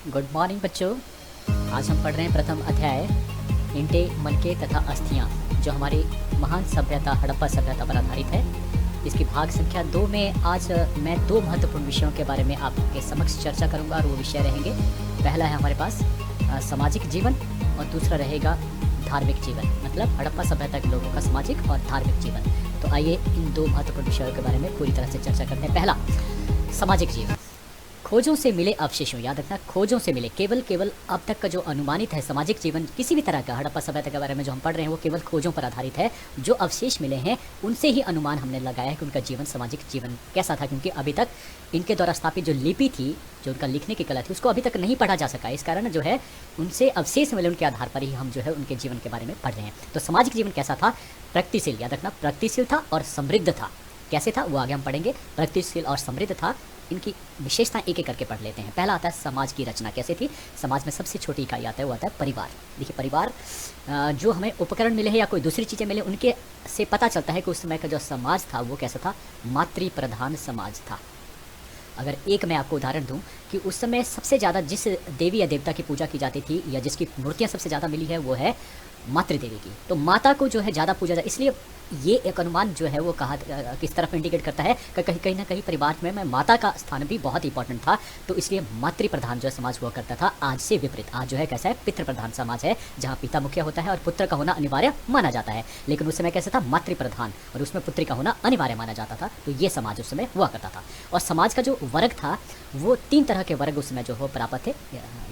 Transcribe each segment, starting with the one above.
Good morning बच्चों। आज हम पढ़ रहे हैं प्रथम अध्याय ईंटे, मनके तथा अस्थियां, जो हमारी महान सभ्यता हड़प्पा सभ्यता पर आधारित है। इसकी भाग संख्या 2 में आज मैं 2 महत्वपूर्ण विषयों के बारे में आपके समक्ष चर्चा करूंगा और वो विषय रहेंगे। पहला है हमारे पास सामाजिक जीवन और दूसरा रहेगा धार्मिक जीवन, मतलब हड़प्पा सभ्यता के लोगों का सामाजिक और धार्मिक जीवन। तो आइए इन 2 महत्वपूर्ण विषयों के बारे में पूरी तरह से चर्चा करते हैं। पहला, सामाजिक जीवन। खोजों से मिले अवशेषों, याद रखना, खोजों से मिले, केवल अब तक का जो अनुमानित है सामाजिक जीवन किसी भी तरह का हड़प्पा सभ्यता के बारे में जो हम पढ़ रहे हैं वो केवल खोजों पर आधारित है। जो अवशेष मिले हैं उनसे ही अनुमान हमने लगाया है कि उनका जीवन, सामाजिक जीवन कैसा था, क्योंकि अभी तक इनके द्वारा स्थापित जो लिपि थी, जो उनका लिखने की कला थी, उसको अभी तक नहीं पढ़ा जा सका। इस कारण जो है उनसे अवशेष मिले, उनके आधार पर ही हम जो है उनके जीवन के बारे में पढ़ रहे हैं। तो सामाजिक जीवन कैसा था? प्रगतिशील, याद रखना, प्रगतिशील था और समृद्ध था। कैसे था वो आगे हम पढ़ेंगे। प्रगतिशील और समृद्ध था। इनकी विशेषताएं एक एक करके पढ़ लेते हैं। पहला आता है समाज की रचना कैसे थी। समाज में सबसे छोटी इकाई आता है वो आता है परिवार। देखिए, परिवार जो हमें उपकरण मिले हैं या कोई दूसरी चीज़ें मिले उनके से पता चलता है कि उस समय का जो समाज था वो कैसा था। मातृ प्रधान समाज था। अगर एक मैं आपको उदाहरण दूं कि उस समय सबसे ज़्यादा जिस देवी या देवता की पूजा की जाती थी या जिसकी मूर्तियाँ सबसे ज़्यादा मिली है वो है मातृ देवी की। तो माता को जो है ज़्यादा पूजा जाए, इसलिए ये एक अनुमान जो है वो कहा किस तरफ इंडिकेट करता है कि कहीं ना कहीं परिवार में माता का स्थान भी बहुत इंपॉर्टेंट था। तो इसलिए मातृ प्रधान जो है समाज हुआ करता था। आज से विपरीत आज जो है कैसा है, पितृ प्रधान समाज है, जहाँ पिता मुखिया होता है और पुत्र का होना अनिवार्य माना जाता है। लेकिन उस समय कैसा था, मातृ प्रधान, और उसमें पुत्री का होना अनिवार्य माना जाता था। तो ये समाज उस समय हुआ करता था। और समाज का जो वर्ग था वो 3 तरह के वर्ग उसमें जो हो प्राप्त थे।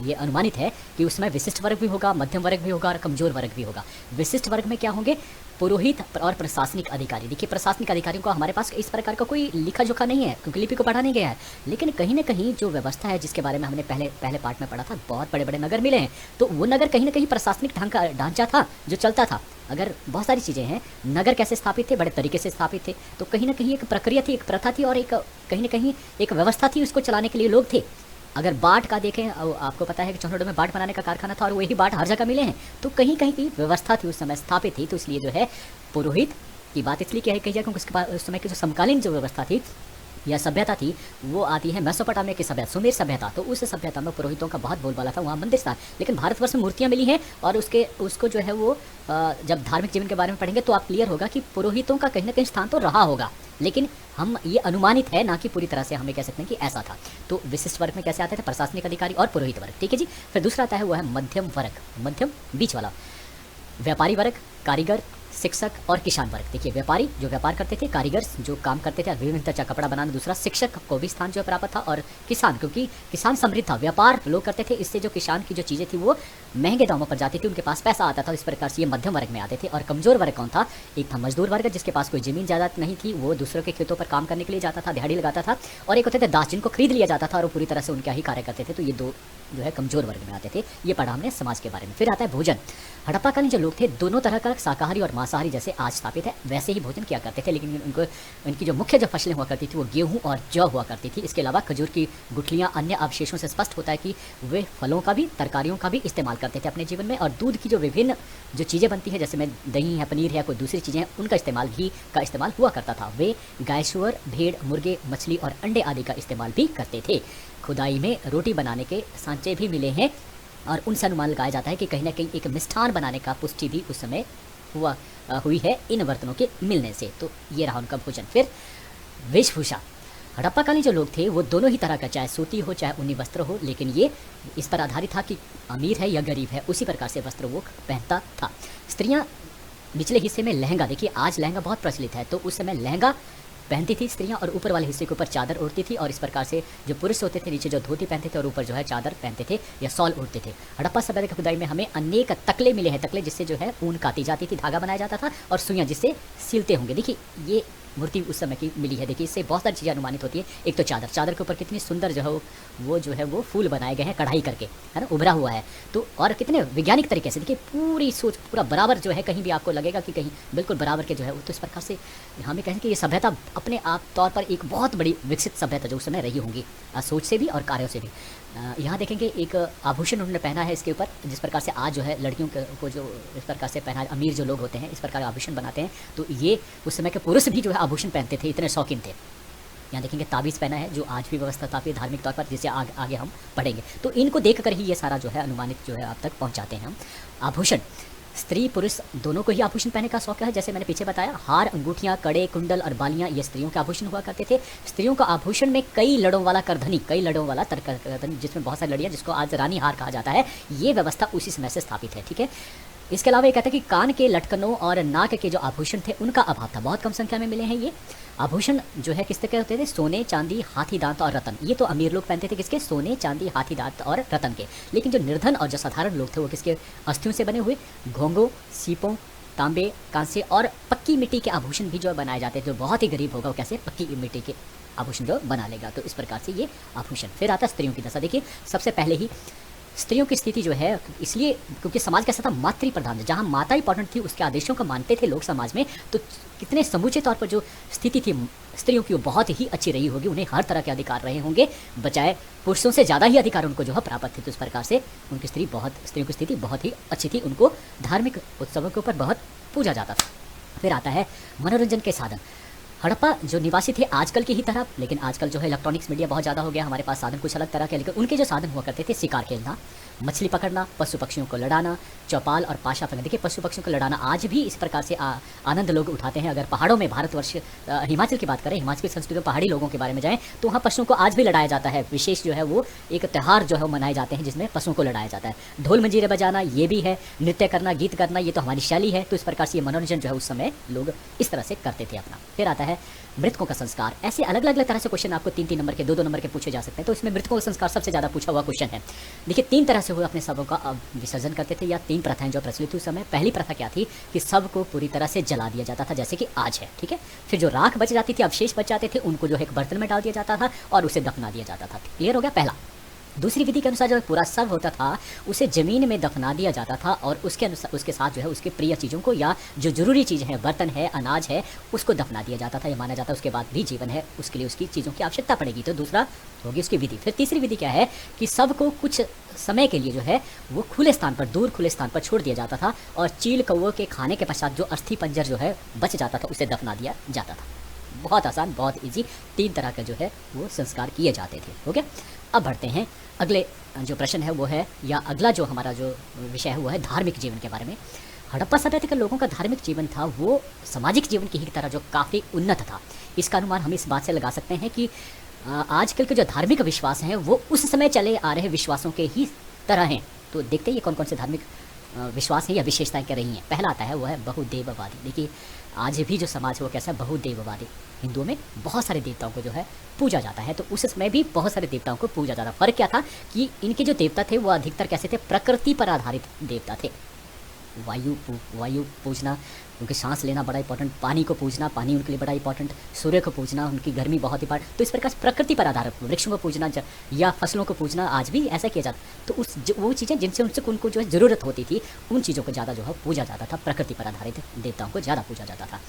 ये अनुमानित है कि उसमें विशिष्ट वर्ग भी होगा, मध्यम वर्ग भी होगा और कमजोर वर्ग भी होगा। विशिष्ट वर्ग में क्या होंगे? पुरोहित और प्रशासनिक अधिकारी। देखिए, प्रशासनिक अधिकारियों को हमारे पास इस प्रकार का कोई लिखा जोखा नहीं है क्योंकि लिपि को पढ़ा नहीं गया है। लेकिन कहीं ना कहीं जो व्यवस्था है जिसके बारे में हमने पहले पार्ट में पढ़ा था, बहुत बड़े बड़े नगर मिले हैं। तो वो नगर कहीं ना कहीं प्रशासनिक ढांचा था जो चलता था। अगर बहुत सारी चीज़ें हैं, नगर कैसे स्थापित थे, बड़े तरीके से स्थापित थे। तो कहीं ना कहीं एक प्रक्रिया थी, एक प्रथा थी और एक कहीं ना कहीं एक व्यवस्था थी, उसको चलाने के लिए लोग थे। अगर बाट का देखें, आपको पता है कि चौहनों में बाट बनाने का कारखाना था और वही बाट हर जगह मिले हैं। तो कहीं कहीं की व्यवस्था थी, उस समय स्थापित थी। तो इसलिए जो है पुरोहित की बात इसलिए कही जाए क्योंकि उसके बाद उस समय की जो समकालीन जो व्यवस्था थी या सभ्यता थी वो आती है मेसोपोटामिया की सभ्यता, सुमेर सभ्यता। तो उस सभ्यता में पुरोहितों का बहुत बोलबाला था, वहाँ मंदिर था। लेकिन भारतवर्ष में मूर्तियाँ मिली हैं और उसको जो है वो जब धार्मिक जीवन के बारे में पढ़ेंगे तो आप क्लियर होगा कि पुरोहितों का कहीं ना कहीं स्थान तो रहा होगा। लेकिन हम ये अनुमानित है, ना कि पूरी तरह से हमें कह सकते हैं कि ऐसा था। तो विशिष्ट वर्ग में कैसे आते थे? प्रशासनिक अधिकारी और पुरोहित वर्ग। ठीक है जी। फिर दूसरा आता है वो है मध्यम वर्ग, मध्यम बीच वाला, व्यापारी वर्ग, कारीगर, शिक्षक और किसान वर्ग। देखिए, व्यापारी जो व्यापार करते थे, कारीगर जो काम करते थे विभिन्न तरह का कपड़ा बनाना, दूसरा शिक्षक को भी स्थान जो प्राप्त था, और किसान, क्योंकि किसान समृद्ध था, व्यापार लोग करते थे, इससे जो किसान की जो चीज़ें थी वो महंगे दामों पर जाती थी, उनके पास पैसा आता था। इस प्रकार से ये मध्यम वर्ग में आते थे। और कमजोर वर्ग कौन था? एक था मजदूर वर्ग, जिसके पास कोई जमीन ज़्यादा नहीं थी, वो दूसरों के खेतों पर काम करने के लिए जाता था, दिहाड़ी लगाता था। और एक होते थे दास, जिनको खरीद लिया जाता था और वो पूरी तरह से उनका ही कार्य करते थे। तो ये 2 जो है कमजोर वर्ग में आते थे। ये पढ़ा हमने समाज के बारे में। फिर आता है भोजन। हड़प्पा कालीन जो लोग थे दोनों तरह का, शाकाहारी और मांसाहारी, जैसे आज स्थापित है वैसे ही भोजन किया करते थे। लेकिन उनकी जो मुख्य जो फसलें हुआ करती थी वो गेहूं और जौ हुआ करती थी। इसके अलावा खजूर की गुठलियाँ, अन्य अवशेषों से स्पष्ट होता है कि वे फलों का भी, तरकारियों का भी इस्तेमाल करते थे अपने जीवन में। और दूध की जो विभिन्न जो चीज़ें बनती हैं, जैसे में दही है, पनीर है, कोई दूसरी चीज़ें हैं, उनका इस्तेमाल, घी का इस्तेमाल हुआ करता था। वे गाय, सुअर, भेड़, मुर्गे, मछली और अंडे आदि का इस्तेमाल भी करते थे। खुदाई में रोटी बनाने के सांचे भी मिले हैं और उनसे अनुमान लगाया जाता है कि कहीं ना कहीं एक मिष्ठान बनाने का पुष्टि भी उस समय हुई है इन बर्तनों के मिलने से। तो ये रहा उनका भोजन। फिर वेशभूषा। हड़प्पा कालीन जो लोग थे वो दोनों ही तरह का, चाहे सूती हो चाहे ऊनी वस्त्र हो, लेकिन ये इस पर आधारित था कि अमीर है या गरीब है, उसी प्रकार से वस्त्र वो पहनता था। स्त्रियाँ निचले हिस्से में लहंगा, देखिए आज लहंगा बहुत प्रचलित है, तो उस समय लहंगा पहनती थी स्त्रियां और ऊपर वाले हिस्से के ऊपर चादर ओढ़ती थी। और इस प्रकार से जो पुरुष होते थे नीचे जो धोती पहनते थे और ऊपर जो है चादर पहनते थे या शॉल ओढ़ते थे। हड़प्पा सभ्यता की खुदाई में हमें अनेक तकले मिले हैं, तकले जिससे जो है ऊन काटी जाती थी, धागा बनाया जाता था, और सुइयां जिससे सिलते होंगे। देखिए, ये मूर्ति उस समय की मिली है। देखिए, इससे बहुत सारी चीज़ें अनुमानित होती है। एक तो चादर के ऊपर कितनी सुंदर जो है वो फूल बनाए गए हैं कढ़ाई करके, है ना, उभरा हुआ है। तो और कितने वैज्ञानिक तरीके से, देखिए पूरी सोच पूरा बराबर जो है, कहीं भी आपको लगेगा कि कहीं बिल्कुल बराबर के जो है। तो इस प्रकार से हमें कहें कि ये सभ्यता अपने आप तौर पर एक बहुत बड़ी विकसित सभ्यता जो उस समय रही होंगी, सोच से भी और कार्यों से भी। यहाँ देखेंगे एक आभूषण उन्होंने पहना है इसके ऊपर, जिस प्रकार से आज जो है लड़कियों को जो इस प्रकार से पहना, अमीर जो लोग होते हैं इस प्रकार आभूषण बनाते हैं। तो ये उस समय के पुरुष भी जो है आभूषण पहनते थे, इतने शौकीन थे। यहाँ देखेंगे ताबीज़ पहना है जो आज भी व्यवस्था स्थापित धार्मिक तौर पर, जिसे आगे हम पढ़ेंगे। तो इनको देख कर ही ये सारा जो है अनुमानित जो है आप तक पहुँचाते हैं हम। आभूषण, स्त्री पुरुष दोनों को ही आभूषण पहनने का शौक है। जैसे मैंने पीछे बताया, हार, अंगूठियाँ, कड़े, कुंडल और बालियाँ ये स्त्रियों के आभूषण हुआ करते थे। स्त्रियों का आभूषण में कई लड़ों वाला करधनी, कई लड़ों वाला करधनी जिसमें बहुत सारी लड़ियाँ, जिसको आज रानी हार कहा जाता है, ये व्यवस्था उसी समय से स्थापित है। ठीक है, इसके अलावा ये कहता है कि कान के लटकनों और नाक के जो आभूषण थे उनका अभाव था, बहुत कम संख्या में मिले हैं ये आभूषण जो है। किस तरह के होते थे? सोने, चांदी, हाथी दांत और रतन। ये तो अमीर लोग पहनते थे, किसके? सोने, चांदी, हाथी दांत और रतन के। लेकिन जो निर्धन और जो साधारण लोग थे वो किसके? अस्थियों से बने हुए घोंघों, सीपों, तांबे, कांसे और पक्की मिट्टी के आभूषण भी जो बनाए जाते थे। जो बहुत ही गरीब होगा वो कैसे पक्की मिट्टी के आभूषण जो बना लेगा। तो इस प्रकार से ये आभूषण। फिर आता स्त्रियों की दशा। देखिए, सबसे पहले ही स्त्रियों की स्थिति जो है, इसलिए क्योंकि समाज कैसा था? मातृ प्रधान, जहाँ माता इंपॉर्टेंट थी, उसके आदेशों को मानते थे लोग समाज में, तो कितने समूचे तौर पर जो स्थिति थी स्त्रियों की वो बहुत ही अच्छी रही होगी। उन्हें हर तरह के अधिकार रहे होंगे, बजाय पुरुषों से ज़्यादा ही अधिकार उनको जो है प्राप्त थे। तो इस प्रकार से स्त्रियों की स्थिति बहुत ही अच्छी थी। उनको धार्मिक उत्सवों के ऊपर बहुत पूजा जाता था। फिर आता है मनोरंजन के साधन। हड़प्पा जो निवासी थे आजकल की ही तरह, लेकिन आजकल जो है इलेक्ट्रॉनिक्स मीडिया बहुत ज़्यादा हो गया, हमारे पास साधन कुछ अलग तरह के, लेकिन उनके जो साधन हुआ करते थे, शिकार खेलना, मछली पकड़ना, पशु पक्षियों को लड़ाना, चौपाल और पाशा फेंकना। देखिए, पशु पक्षियों को लड़ाना आज भी इस प्रकार से आनंद लोग उठाते हैं। अगर पहाड़ों में भारतवर्ष हिमाचल की बात करें, हिमाचल की संस्कृति में पहाड़ी लोगों के बारे में जाएँ तो वहाँ पशुओं को आज भी लड़ाया जाता है। विशेष जो है वो एक त्यौहार जो है मनाए जाते हैं जिसमें पशुओं को लड़ाया जाता है। ढोल मंजीरे बजाना ये भी है, नृत्य करना, गीत करना, ये तो हमारी शैली है। तो इस प्रकार से ये मनोरंजन जो है उस समय लोग इस तरह से करते थे अपना। फिर आता है मृतकों का संस्कार। ऐसे अलग अलग तरह से क्वेश्चन आपको 3-3 नंबर के, 2-2 नंबर के पूछे जा सकते हैं। तो इसमें मृतकों का संस्कार सबसे ज़्यादा पूछा हुआ क्वेश्चन है। देखिए, 3 तरह से वो अपने शवों का विसर्जन करते थे, या 3 प्रथाएं जो प्रचलित थी उस समय। पहली प्रथा क्या थी कि शव को पूरी तरह से जला दिया जाता था, जैसे कि आज है। ठीक है, फिर जो राख बच जाती थी, अवशेष बच जाते थे, उनको जो है एक बर्तन में डाल दिया जाता था और उसे दफना दिया जाता था। क्लियर हो गया पहला। दूसरी विधि के अनुसार जो पूरा शव होता था उसे ज़मीन में दफना दिया जाता था और उसके साथ जो है उसके प्रिय चीज़ों को, या जो ज़रूरी चीज़ है, बर्तन है, अनाज है, उसको दफना दिया जाता था। ये माना जाता है उसके बाद भी जीवन है, उसके लिए उसकी चीज़ों की आवश्यकता पड़ेगी। तो दूसरा होगी उसकी विधि। फिर तीसरी विधि क्या है कि शव को कुछ समय के लिए जो है वो खुले स्थान पर, दूर खुले स्थान पर छोड़ दिया जाता था और चील कौवे के खाने के पश्चात जो अस्थि पंजर जो है बच जाता था उसे दफना दिया जाता था। बहुत आसान, बहुत ईजी, 3 तरह का जो है वो संस्कार किए जाते थे। ओके, अब बढ़ते हैं अगले जो प्रश्न है वो है, या अगला जो हमारा जो विषय है वो है धार्मिक जीवन के बारे में। हड़प्पा सभ्यता के लोगों का धार्मिक जीवन था वो सामाजिक जीवन की ही तरह जो काफ़ी उन्नत था। इसका अनुमान हम इस बात से लगा सकते हैं कि आजकल के जो धार्मिक विश्वास हैं वो उस समय चले आ रहे विश्वासों के ही तरह हैं। तो देखते हैं ये कौन कौन से धार्मिक विश्वास हैं या विशेषताएं क्या रही हैं। पहला आता है वो है बहुदेववादी। देखिए, आज भी जो समाज है वो कैसा है? बहुदेववादी। हिंदुओं में बहुत सारे देवताओं को जो है पूजा जाता है, तो उस समय भी बहुत सारे देवताओं को पूजा जाता। फर्क क्या था कि इनके जो देवता थे वो अधिकतर कैसे थे? प्रकृति पर आधारित देवता थे। वायु पूजना, उनकी सांस लेना बड़ा इंपॉर्टेंट, पानी को पूजना, पानी उनके लिए बड़ा इंपॉर्टेंट, सूर्य को पूजना, उनकी गर्मी बहुत इंपॉर्टेंट। तो इस प्रकार प्रकृति पर आधारित वृक्षों को पूजना या फसलों को पूजना आज भी ऐसा किया जाता। तो वो चीज़ें जिनसे उनको जो है ज़रूरत होती थी उन चीज़ों को ज़्यादा जो है पूजा जाता था। प्रकृति पर आधारित देवताओं को ज़्यादा पूजा जाता था।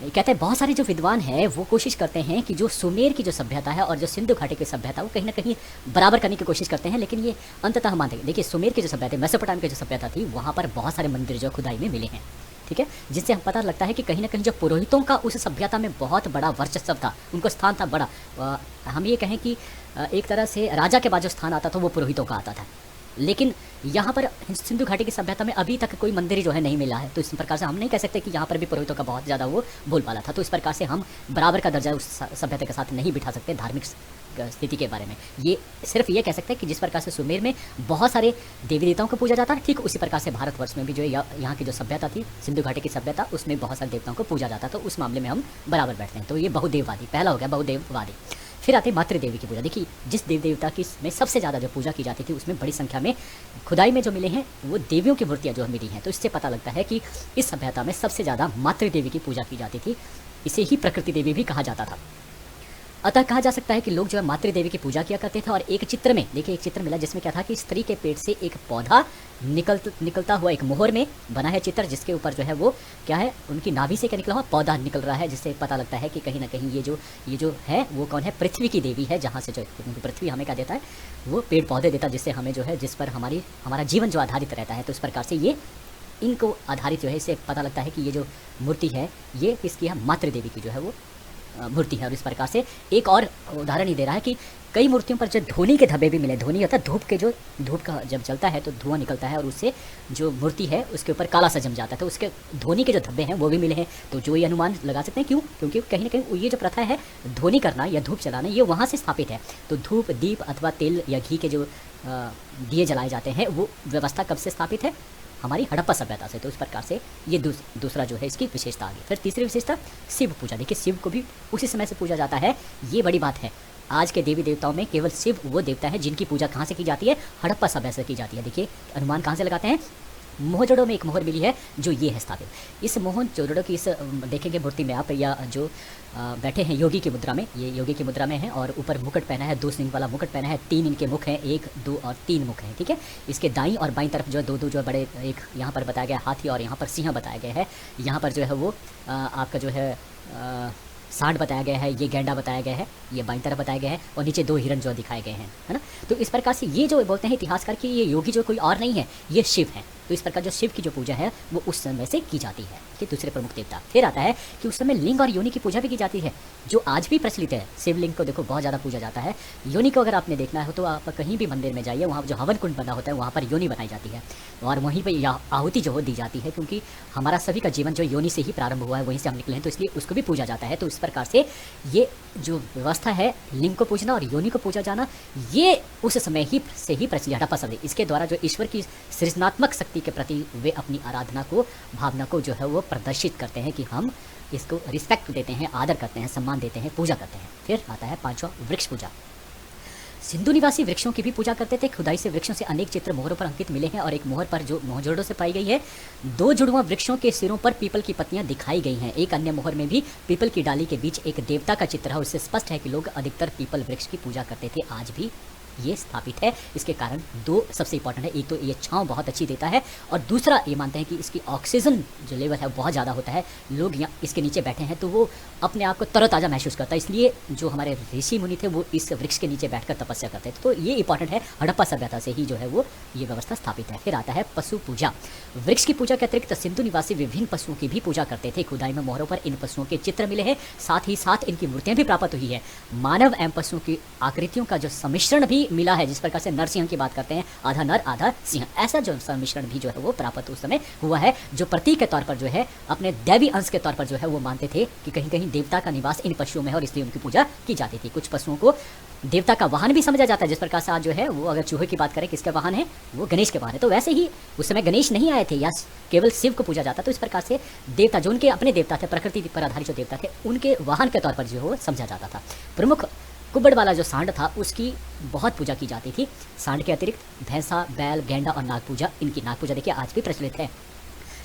कहते हैं बहुत सारे जो विद्वान हैं वो कोशिश करते हैं कि जो सुमेर की जो सभ्यता है और जो सिंधु घाटी की सभ्यता वो कहीं ना कहीं बराबर करने की कोशिश करते हैं, लेकिन ये अंततः मानते हैं। देखिए, सुमेर की जो सभ्यता, मेसोपोटामिया की जो सभ्यता थी, वहाँ पर बहुत सारे मंदिर जो खुदाई में मिले हैं। ठीक है, जिससे हम पता लगता है कि कहीं ना कहीं जो पुरोहितों का उस सभ्यता में बहुत बड़ा वर्चस्व था, उनको स्थान था बड़ा। हम ये कहें कि एक तरह से राजा के बाद जो स्थान आता था वो पुरोहितों का आता था। लेकिन यहाँ पर सिंधु घाटी की सभ्यता में अभी तक कोई मंदिर जो है नहीं मिला है। तो इस प्रकार से हम नहीं कह सकते कि यहाँ पर भी पुरोहितों का बहुत ज़्यादा वो बोलबाला था। तो इस प्रकार से हम बराबर का दर्जा उस सभ्यता के साथ नहीं बिठा सकते धार्मिक स्थिति के बारे में। ये सिर्फ ये कह सकते हैं कि जिस प्रकार से सुमेर में बहुत सारे देवी देवताओं को पूजा जाता है, ठीक उसी प्रकार से भारतवर्ष में भी जो है यहाँ की जो सभ्यता थी, सिंधु घाटी की सभ्यता, उसमें बहुत सारे देवताओं को पूजा जाता। तो उस मामले में हम बराबर बैठते हैं। तो ये बहुदेववादी पहला हो गया, बहुदेववादी। फिर आते मातृदेवी की पूजा। देखिए, जिस देव देवता की में सबसे ज़्यादा जो पूजा की जाती थी उसमें बड़ी संख्या में खुदाई में जो मिले हैं वो देवियों की मूर्तियाँ जो मिली हैं। तो इससे पता लगता है कि इस सभ्यता में सबसे ज़्यादा मातृदेवी की पूजा की जाती थी। इसे ही प्रकृति देवी भी कहा जाता था। अतः कहा जा सकता है कि लोग जो है मातृदेवी की पूजा किया करते थे। और एक चित्र में देखिए, एक चित्र मिला जिसमें क्या था कि स्त्री के पेट से एक पौधा निकलता हुआ एक मोहर में बना है चित्र, जिसके ऊपर जो है वो क्या है, उनकी नाभि से क्या निकला हुआ पौधा निकल रहा है, जिससे पता लगता है कि कहीं ना कहीं ये जो है वो कौन है? पृथ्वी की देवी है, जहाँ से जो पृथ्वी हमें क्या देता है? वो पेड़ पौधे देता है, जिससे हमें जो है, जिस पर हमारा जीवन जो आधारित रहता है। तो इस प्रकार से ये इनको आधारित जो है, इससे पता लगता है कि ये जो मूर्ति है ये किसकी है? मातृदेवी की जो है वो मूर्ति है। और इस प्रकार से एक और उदाहरण ही दे रहा है कि कई मूर्तियों पर जो धोनी के धब्बे भी मिले। धोनी होता है धूप के, जो धूप का जब जलता है तो धुआं निकलता है और उससे जो मूर्ति है उसके ऊपर काला सा जम जाता है, तो उसके धोनी के जो धब्बे हैं वो भी मिले हैं। तो जो ये अनुमान लगा सकते हैं, क्यों? क्योंकि कहीं ना कहीं ये जो प्रथा है धोनी करना या धूप जलाना, ये वहाँ से स्थापित है। तो धूप, दीप अथवा तेल या घी के जो दिए जलाए जाते हैं वो व्यवस्था कब से स्थापित है? हमारी हड़प्पा सभ्यता से। तो इस प्रकार से ये दूसरा जो है इसकी विशेषता आ गई। फिर तीसरी विशेषता शिव पूजा। देखिए शिव को भी उसी समय से पूजा जाता है, ये बड़ी बात है। आज के देवी देवताओं में केवल शिव वो देवता है जिनकी पूजा कहाँ से की जाती है? हड़प्पा सभ्यता से की जाती है। देखिए अनुमान कहाँ से लगाते हैं? मोहनजोदड़ो में एक मोहर मिली है जो ये है स्थापित। इस मोहनजोदड़ो की इस देखेंगे मूर्ति में आप, या जो बैठे हैं योगी की मुद्रा में, ये योगी की मुद्रा में है और ऊपर मुकुट पहना है, 2 सिंह वाला मुकुट पहना है, 3 इनके मुख हैं, 1, 2 और 3 मुख हैं, ठीक है। इसके दाईं और बाईं तरफ जो 2 जो बड़े, एक यहाँ पर बताया गया हाथी और यहाँ पर सिंह बताया गया है। यहाँ पर जो है वो आपका जो है सांड बताया गया है, ये गैंडा बताया गया है, ये बाईं तरफ बताया गया है और नीचे 2 हिरण जो दिखाए गए हैं, है ना। तो इस प्रकार से ये जो बोलते हैं इतिहासकार कि ये योगी जो कोई और नहीं है, ये शिव है। तो इस प्रकार जो शिव की जो पूजा है वो उस समय से की जाती है कि दूसरे प्रमुख देवता। फिर आता है कि उस समय लिंग और योनि की पूजा भी की जाती है, जो आज भी प्रचलित है। शिवलिंग को देखो बहुत ज़्यादा पूजा जाता है। योनि को अगर आपने देखना हो तो आप कहीं भी मंदिर में जाइए, वहाँ जो हवन कुंड बना होता है वहाँ पर योनि बनाई जाती है और वहीं पर आहुति जो दी जाती है, क्योंकि हमारा सभी का जीवन जो योनि से ही प्रारंभ हुआ है, वहीं से हम निकले हैं, तो इसलिए उसको भी पूजा जाता है। तो इस प्रकार से ये जो व्यवस्था है लिंग को पूजना और योनि को पूजा जाना, ये उस समय ही से ही प्रचलित हड़प्पा सभ्यता। इसके द्वारा जो ईश्वर की सृजनात्मक शक्ति के प्रति वे अपनी आराधना को, भावना को जो है वो प्रदर्शित करते हैं कि हम इसको रिस्पेक्ट देते हैं, आदर करते हैं, सम्मान देते हैं, पूजा करते हैं। फिर आता है 5वां वृक्ष पूजा। सिंधु निवासी वृक्षों की भी पूजा करते थे। खुदाई से वृक्षों से अनेक चित्र मोहरों पर अंकित मिले हैं और एक मोहर पर जो मोहजोड़ों से पाई गई है 2 जुड़वा वृक्षों के सिरों पर पीपल की पत्तियां दिखाई गई हैं। एक अन्य मोहर में भी पीपल की डाली के बीच एक देवता का चित्र है और इससे स्पष्ट है कि लोग अधिकतर पीपल वृक्ष की पूजा करते थे। आज भी ये स्थापित है। इसके कारण 2 सबसे इंपॉर्टेंट है, एक तो ये छांव बहुत अच्छी देता है और दूसरा ये मानते हैं कि इसकी ऑक्सीजन जो लेवल है बहुत ज़्यादा होता है। लोग यहाँ इसके नीचे बैठे हैं तो वो अपने आप को तरोताज़ा महसूस करता है, इसलिए जो हमारे ऋषि मुनि थे वो इस वृक्ष के नीचे बैठकर तपस्या करते थे। तो ये इंपॉर्टेंट है, हड़प्पा सभ्यता से ही जो है वो ये व्यवस्था स्थापित है। फिर आता है पशु पूजा। वृक्ष की पूजा के अतिरिक्त सिंधु निवासी विभिन्न पशुओं की भी पूजा करते थे। खुदाई में मोहरों पर इन पशुओं के चित्र मिले हैं, साथ ही साथ इनकी मूर्तियाँ भी प्राप्त हुई है। मानव एवं पशुओं की आकृतियों का जो सम्मिश्रण भी मिला है, जिस प्रकार से नरसिंह की बात करते हैं, आधा नर आधा सिंह, ऐसा जो सम्मिश्रण भी जो है वो प्राप्त उस समय हुआ है, जो प्रतीक के तौर पर जो है अपने दैवी अंश के तौर पर जो है वो मानते थे कि कहीं कहीं देवता का निवास इन पशुओं में है और इसलिए उनकी पूजा की जाती थी। कुछ पशुओं को देवता का वाहन भी समझा जाता है, जिस प्रकार से आज जो है वो अगर चूहे की बात करें किसका वाहन है, वो गणेश के वाहन है। तो वैसे ही उस समय गणेश नहीं आए थे या केवल शिव को पूजा जाता। तो इस प्रकार से देवता जो उनके अपने देवता थे, प्रकृति पर आधारित जो देवता थे, उनके वाहन के तौर पर जो वो समझा जाता था। प्रमुख कुब्बड़ वाला जो सांड था उसकी बहुत पूजा की जाती थी। सांड के अतिरिक्त भैंसा, बैल, गेंडा और नाग पूजा, इनकी नाग पूजा देखिए आज भी प्रचलित है।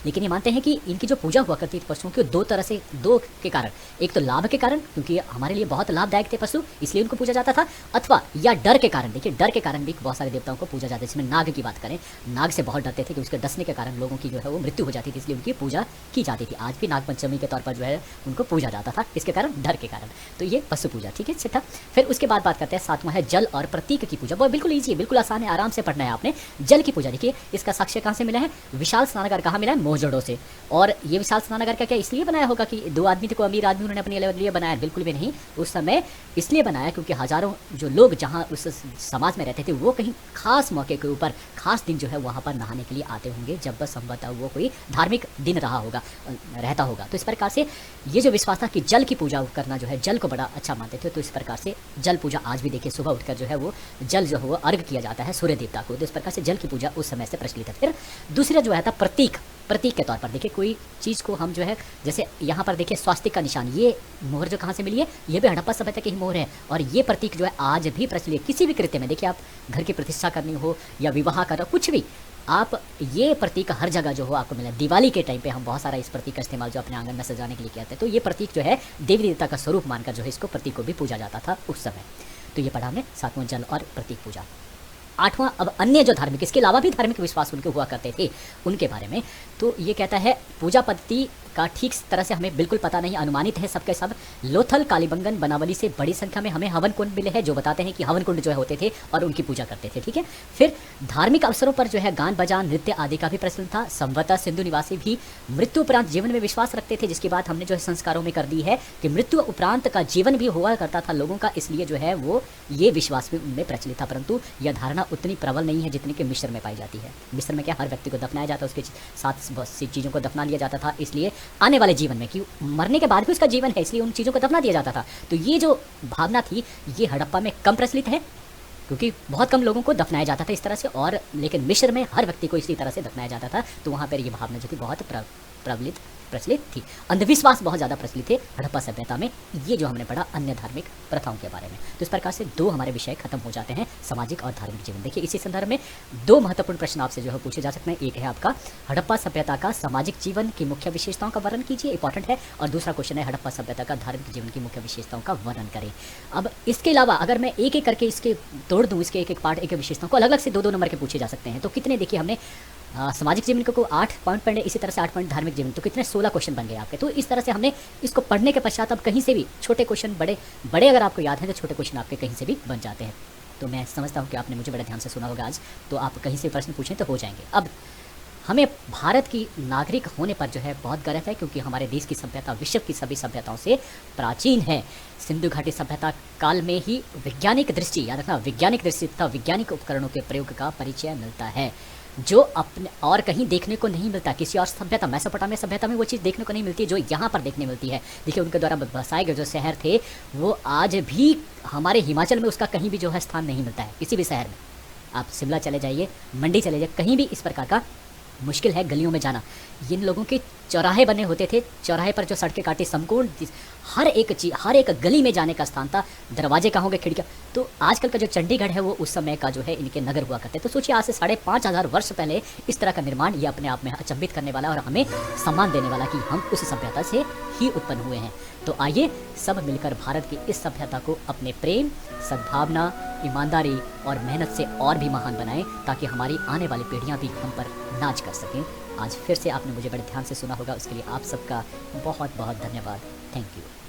लेकिन ये मानते हैं कि इनकी जो पूजा हुआ करती थी पशुओं की, 2 तरह से, 2 के कारण, एक तो लाभ के कारण क्योंकि हमारे लिए बहुत लाभदायक थे पशु इसलिए उनको पूजा जाता था, अथवा या डर के कारण। देखिए डर के कारण भी बहुत सारे देवताओं को पूजा जाता है। इसमें नाग की बात करें, नाग से बहुत डरते थे कि उसके डसने के कारण लोगों की जो है वो मृत्यु हो जाती थी, इसलिए उनकी पूजा की जाती थी। आज भी नाग पंचमी के तौर पर जो है उनको पूजा जाता था, इसके कारण, डर के कारण। तो ये पशु पूजा, ठीक है, छठा। फिर उसके बाद बात करते हैं 7वां है जल और प्रतीक की पूजा। वो बिल्कुल ईजी है, बिल्कुल आसान है, आराम से पढ़ना है आपने। जल की पूजा देखिए इसका साक्ष्य कहाँ से मिला है? विशाल स्नानागार कहाँ मिला है? मोहजोड़ों से। और ये विशाल स्नानागार का क्या इसलिए बनाया होगा कि 2 आदमी थे, को अमीर आदमी उन्होंने अपने लिए बनाया? बिल्कुल भी नहीं। उस समय इसलिए बनाया क्योंकि हजारों जो लोग जहाँ उस समाज में रहते थे वो कहीं खास मौके के ऊपर खास दिन जो है वहाँ पर नहाने के लिए आते होंगे, जब बस संभवतः वो कोई धार्मिक दिन रहा होगा, रहता होगा। तो इस प्रकार से ये जो विश्वास था कि जल की पूजा करना जो है, जल को बड़ा अच्छा मानते थे। तो इस प्रकार से जल पूजा आज भी देखिए सुबह उठकर जो है वो जल जो है वो अर्घ किया जाता है सूर्य देवता को। तो इस प्रकार से जल की पूजा उस समय से प्रचलित है। फिर दूसरा जो है था प्रतीक के तौर पर। देखिए कोई चीज़ को हम जो है, जैसे यहाँ पर देखिए स्वास्तिक का निशान, ये मोहर जो कहाँ से मिली है? ये भी हड़प्पा सभ्यता की ही मोहर है और ये प्रतीक जो है आज भी प्रचलित है। किसी भी कृत्य में देखिए, आप घर की प्रतिष्ठा करनी हो या विवाह करना, कुछ भी, आप ये प्रतीक हर जगह जो हो आपको मिला। दिवाली के टाइम पे हम बहुत सारा इस प्रतीक का इस्तेमाल जो अपने आंगन में सजाने के लिए किया था। तो ये प्रतीक जो है देवी देवता का स्वरूप मानकर जो है इसको प्रतीक को भी पूजा जाता था उस समय। तो ये पढ़ा हमने 7वां जल और प्रतीक पूजा। 8वां अब अन्य जो धार्मिक, इसके अलावा भी धार्मिक विश्वास उनके हुआ करते थे उनके बारे में। तो ये कहता है पूजा पद्धति का ठीक तरह से हमें बिल्कुल पता नहीं, अनुमानित है सबके सब। लोथल, कालीबंगन, बनावली से बड़ी संख्या में हमें हवन कुंड मिले हैं, जो बताते हैं कि हवन कुंड जो है होते थे और उनकी पूजा करते थे। ठीक है, फिर धार्मिक अवसरों पर जो है गान बजान, नृत्य आदि का भी प्रचलन था। संभवतः सिंधु निवासी भी मृत्यु उपरांत जीवन में विश्वास रखते थे, जिसकी बात हमने जो है संस्कारों में कर दी है कि मृत्यु उपरांत का जीवन भी हुआ करता था लोगों का, इसलिए जो है वो ये विश्वास भी उनमें प्रचलित था। परंतु यह धारणा उतनी प्रबल नहीं है जितनी कि मिस्र में पाई जाती है। मिस्र में क्या हर व्यक्ति को दफनाया जाता, उसके साथ बहुत सी चीज़ों को दफना लिया जाता था, इसलिए आने वाले जीवन में कि मरने के बाद भी उसका जीवन है, इसलिए उन चीज़ों को दफना दिया जाता था। तो ये जो भावना थी ये हड़प्पा में कम प्रचलित है, क्योंकि बहुत कम लोगों को दफनाया जाता था इस तरह से, और लेकिन मिस्र में हर व्यक्ति को इसी तरह से दफनाया जाता था। तो वहाँ पर ये भावना जो थी बहुत प्रचलित थी। अंधविश्वास बहुत ज़्यादा प्रचलित थे हड़प्पा सभ्यता में। ये जो हमने पढ़ा अन्य धार्मिक प्रथाओं के बारे में। तो इस प्रकार से दो हमारे विषय खत्म हो जाते हैं, सामाजिक और धार्मिक जीवन। देखिए इसी संदर्भ में दो महत्वपूर्ण प्रश्न आपसे जो है पूछे जा सकते हैं। एक है आपका हड़प्पा सभ्यता का सामाजिक जीवन की मुख्य विशेषताओं का वर्णन कीजिए, इंपॉर्टेंट है। और दूसरा क्वेश्चन है हड़प्पा सभ्यता का धार्मिक जीवन की मुख्य विशेषताओं का वर्णन करें। अब इसके अलावा अगर मैं एक एक करके इसके तोड़ दूँ, इसके एक एक पार्ट, एक विशेषताओं को अलग अलग से दो नंबर के पूछे जा सकते हैं। तो कितने, देखिए हमने सामाजिक जीवन को 8 पॉइंट पढ़ने, इसी तरह से 8 पॉइंट धार्मिक जीवन, तो कितने 16 क्वेश्चन बन गए आपके। तो इस तरह से हमने इसको पढ़ने के पश्चात अब कहीं से भी छोटे क्वेश्चन, बड़े अगर आपको याद हैं तो छोटे क्वेश्चन आपके कहीं से भी बन जाते हैं। तो मैं समझता हूँ कि आपने मुझे बड़े ध्यान से सुना होगा आज, तो आप कहीं से प्रश्न पूछें तो हो जाएंगे। अब हमें भारत की नागरिक होने पर जो है बहुत गर्व है, क्योंकि हमारे देश की सभ्यता विश्व की सभी सभ्यताओं से प्राचीन है। सिंधु घाटी सभ्यता काल में ही वैज्ञानिक दृष्टि, याद रखना वैज्ञानिक दृष्टि तथा वैज्ञानिक उपकरणों के प्रयोग का परिचय मिलता है, जो अपने और कहीं देखने को नहीं मिलता। किसी और सभ्यता, मेसोपोटामिया सभ्यता में वो चीज़ देखने को नहीं मिलती जो यहाँ पर देखने मिलती है। देखिए उनके द्वारा बसाए गए जो शहर थे वो आज भी हमारे हिमाचल में उसका कहीं भी जो है स्थान नहीं मिलता है, किसी भी शहर में। आप शिमला चले जाइए, मंडी चले जाइए, कहीं भी इस प्रकार का मुश्किल है गलियों में जाना। इन लोगों के चौराहे बने होते थे, चौराहे पर जो सड़कें काटी, संपूर्ण हर एक गली में जाने का स्थान था। दरवाजे कहाँ होंगे, खिड़कियाँ। तो आजकल का जो चंडीगढ़ है वो उस समय का जो है इनके नगर हुआ करते। तो सोचिए आज से 5,500 वर्ष पहले इस तरह का निर्माण, ये अपने आप में अचंभित करने वाला और हमें सम्मान देने वाला कि हम उस सभ्यता से ही उत्पन्न हुए हैं। तो आइए सब मिलकर भारत की इस सभ्यता को अपने प्रेम, सद्भावना, ईमानदारी और मेहनत से और भी महान बनाएं, ताकि हमारी आने वाली पीढ़ियां भी हम पर नाच कर सकें। आज फिर से आपने मुझे बड़े ध्यान से सुना होगा, उसके लिए आप सबका बहुत बहुत धन्यवाद। Thank you.